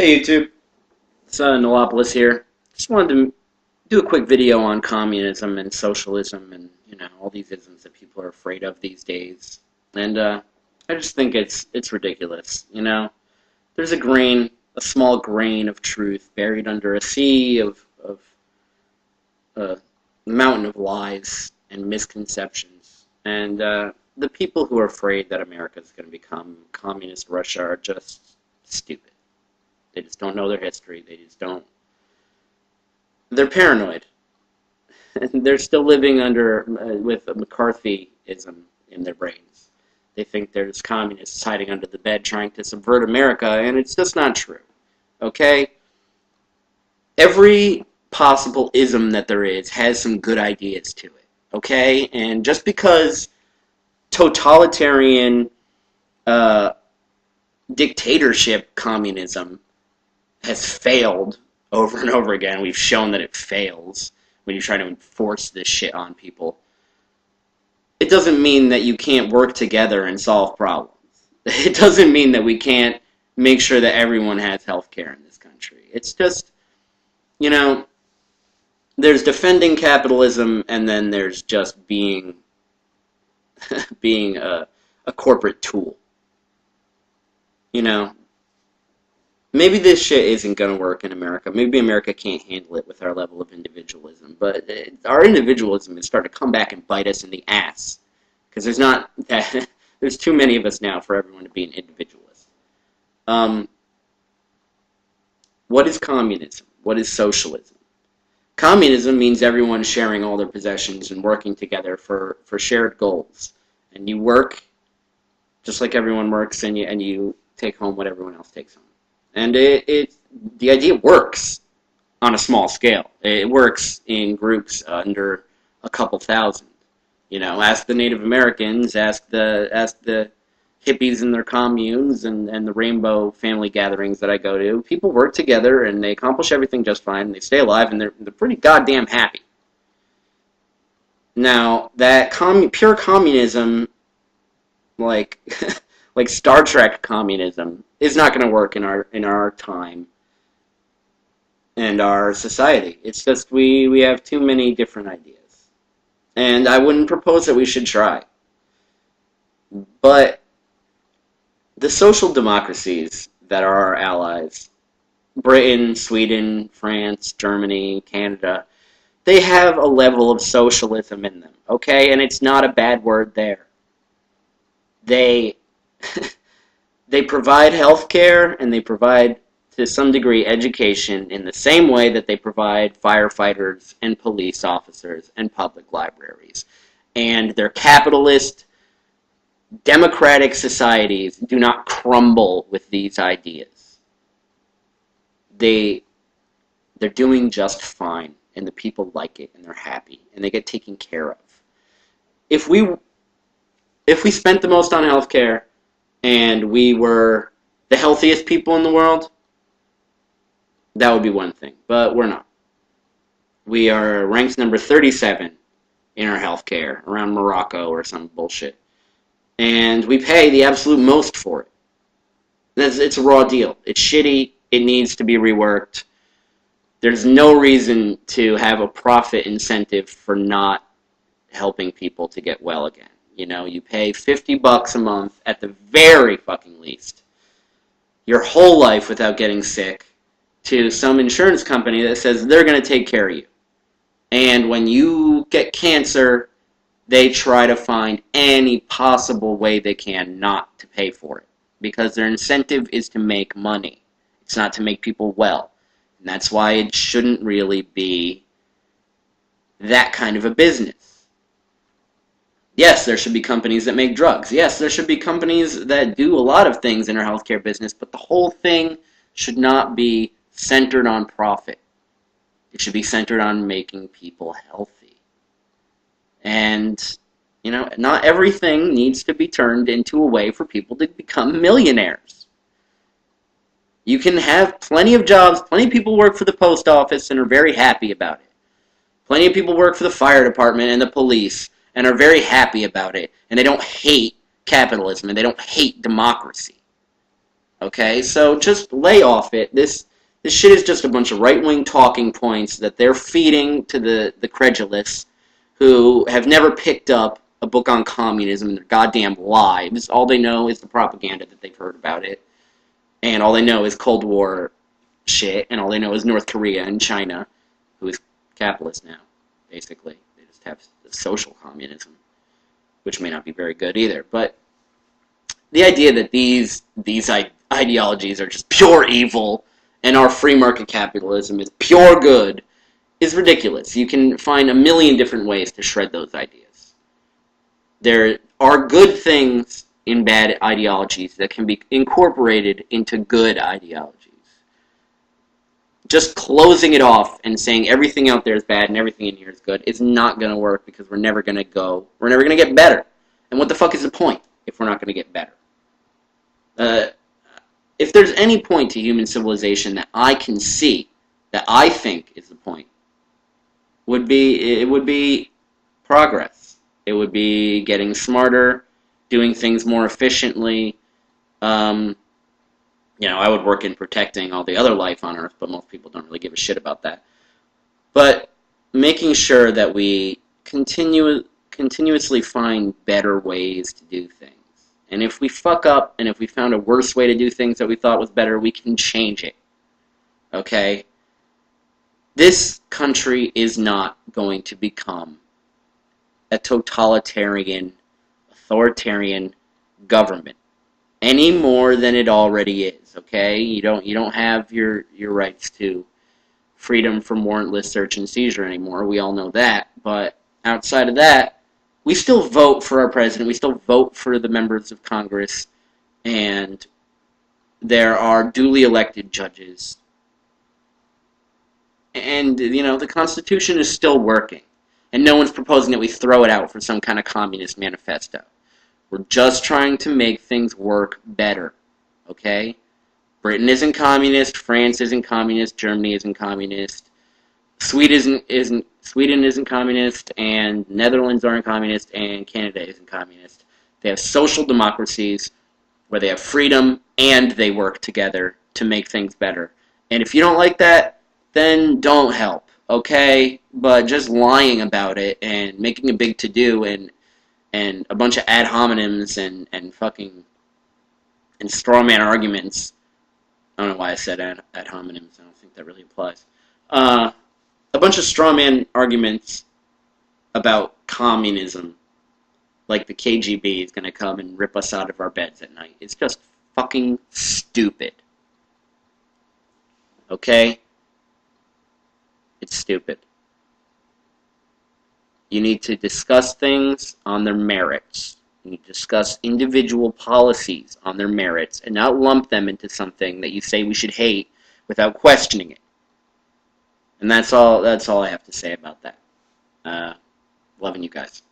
Hey YouTube, it's Nolopolis here. Just wanted to do a quick video on communism and socialism and, all these isms that people are afraid of these days. And I just think it's ridiculous, There's a small grain of truth buried under a sea of a mountain of lies and misconceptions. And the people who are afraid that America is going to become communist Russia are just stupid. They just don't know their history. They're paranoid. And they're still living with McCarthyism in their brains. They think there's communists hiding under the bed trying to subvert America, and it's just not true. Okay? Every possible ism that there is has some good ideas to it. Okay? And just because totalitarian dictatorship communism has failed over and over again. We've shown that it fails when you try to enforce this shit on people. It doesn't mean that you can't work together and solve problems. It doesn't mean that we can't make sure that everyone has health care in this country. It's just, there's defending capitalism, and then there's just being a corporate tool. Maybe this shit isn't going to work in America. Maybe America can't handle it with our level of individualism. But our individualism is starting to come back and bite us in the ass. Because there's too many of us now for everyone to be an individualist. What is communism? What is socialism? Communism means everyone sharing all their possessions and working together for shared goals. And you work just like everyone works, and you take home what everyone else takes home. And the idea works on a small scale. It works in groups under a couple thousand. Ask the Native Americans, ask the hippies in their communes and the rainbow family gatherings that I go to. People work together and they accomplish everything just fine. And they stay alive and they're pretty goddamn happy. Now, that pure communism, like like Star Trek communism, is not going to work in our time and our society. It's just we have too many different ideas. And I wouldn't propose that we should try. But the social democracies that are our allies, Britain, Sweden, France, Germany, Canada, they have a level of socialism in them, okay? And it's not a bad word there. They provide health care and they provide, to some degree, education in the same way that they provide firefighters and police officers and public libraries. And their capitalist, democratic societies do not crumble with these ideas. They're doing just fine, and the people like it, and they're happy, and they get taken care of. If we spent the most on health care, and we were the healthiest people in the world, that would be one thing. But we're not. We are ranked number 37 in our healthcare, around Morocco or some bullshit. And we pay the absolute most for it. It's a raw deal. It's shitty. It needs to be reworked. There's no reason to have a profit incentive for not helping people to get well again. You pay $50 a month at the very fucking least, your whole life without getting sick, to some insurance company that says they're going to take care of you. And when you get cancer, they try to find any possible way they can not to pay for it. Because their incentive is to make money. It's not to make people well. And that's why it shouldn't really be that kind of a business. Yes, there should be companies that make drugs. Yes, there should be companies that do a lot of things in our healthcare business, but the whole thing should not be centered on profit. It should be centered on making people healthy. And, not everything needs to be turned into a way for people to become millionaires. You can have plenty of jobs, plenty of people work for the post office and are very happy about it. Plenty of people work for the fire department and the police and are very happy about it, and they don't hate capitalism, and they don't hate democracy. Okay, so just lay off it. This shit is just a bunch of right-wing talking points that they're feeding to the credulous who have never picked up a book on communism in their goddamn lives. All they know is the propaganda that they've heard about it. And all they know is Cold War shit, and all they know is North Korea and China, who is capitalist now, basically. They just have social communism, which may not be very good either. But the idea that these ideologies are just pure evil and our free market capitalism is pure good is ridiculous. You can find a million different ways to shred those ideas. There are good things in bad ideologies that can be incorporated into good ideologies. Just closing it off and saying everything out there is bad and everything in here is good is not going to work, because we're never going to get better. And what the fuck is the point if we're not going to get better? If there's any point to human civilization that I can see, that I think is the point, it would be progress. It would be getting smarter, doing things more efficiently. I would work in protecting all the other life on Earth, but most people don't really give a shit about that. But making sure that we continuously find better ways to do things. And if we fuck up, and if we found a worse way to do things that we thought was better, we can change it. Okay? This country is not going to become a totalitarian, authoritarian government any more than it already is. Okay? You don't have your rights to freedom from warrantless search and seizure anymore. We all know that. But outside of that, we still vote for our president. We still vote for the members of Congress. And there are duly elected judges. And, the Constitution is still working. And no one's proposing that we throw it out for some kind of communist manifesto. We're just trying to make things work better. Okay? Britain isn't communist. France isn't communist. Germany isn't communist. Sweden isn't communist, and Netherlands aren't communist, and Canada isn't communist. They have social democracies where they have freedom and they work together to make things better. And if you don't like that, then don't help, okay? But just lying about it and making a big to-do and a bunch of ad hominems and fucking and straw man arguments. I don't know why I said ad hominems. I don't think that really applies. A bunch of straw man arguments about communism, like the KGB is going to come and rip us out of our beds at night. It's just fucking stupid. Okay? It's stupid. You need to discuss things on their merits. You need to discuss individual policies on their merits and not lump them into something that you say we should hate without questioning it. And that's all I have to say about that. Loving you guys.